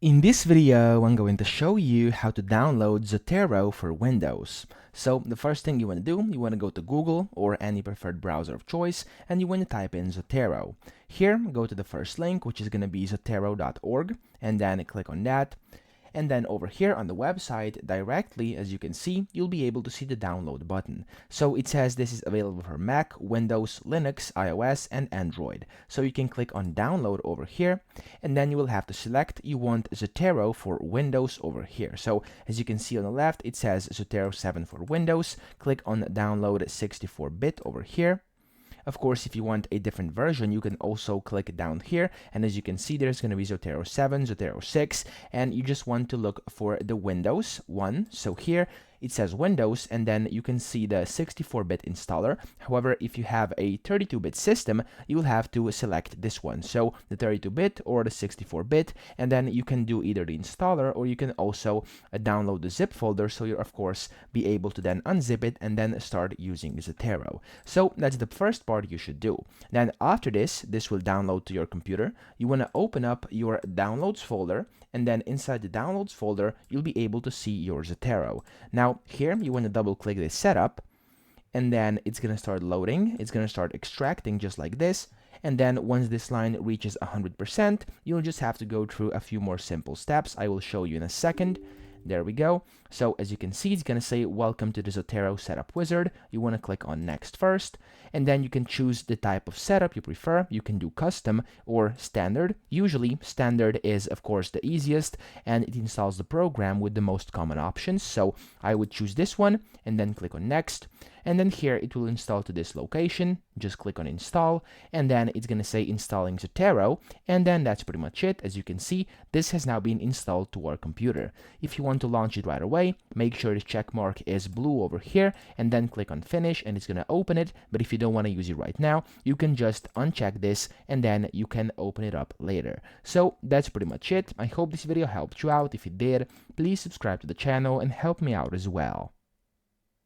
In this video, I'm going to show you how to download Zotero for Windows. So the first thing you want to do, you want to go to Google or any preferred browser of choice, and you want to type in Zotero. Here, go to the first link, which is going to be zotero.org, and then click on that. And then over here on the website, directly, as you can see, you'll be able to see the download button. So it says this is available for Mac, Windows, Linux, iOS, and Android. So you can click on download over here, and then you will have to select you want Zotero for Windows over here. So as you can see on the left, it says Zotero 7 for Windows. Click on download 64-bit over here. Of course, if you want a different version, you can also click down here, and as you can see, there's going to be Zotero 7, Zotero 6, and you just want to look for the Windows one. So here it says Windows, and then you can see the 64-bit installer. However, if you have a 32-bit system, you will have to select this one, so the 32-bit or the 64-bit, and then you can do either the installer, or you can also download the zip folder, so you'll of course be able to then unzip it and then start using Zotero. So that's the first part you should do. Then after this will download to your computer. You want to open up your downloads folder, and then inside the downloads folder, you'll be able to see your Zotero. Now here you want to double click this setup, and then it's going to start loading. It's going to start extracting just like this. And then once this line reaches 100%, you'll just have to go through a few more simple steps. I will show you in a second. There we go. So as you can see, it's going to say, welcome to the Zotero setup wizard. You want to click on next first, and then you can choose the type of setup you prefer. You can do custom or standard. Usually standard is of course the easiest, and it installs the program with the most common options. So I would choose this one and then click on next. And then here it will install to this location. Just click on install, and then it's going to say installing Zotero, and then that's pretty much it. As you can see, this has now been installed to our computer. If you want to launch it right away, make sure the check mark is blue over here, and then click on finish, and it's going to open it. But if you don't want to use it right now, you can just uncheck this, and then you can open it up later. So that's pretty much it. I hope this video helped you out. If it did, please subscribe to the channel and help me out as well.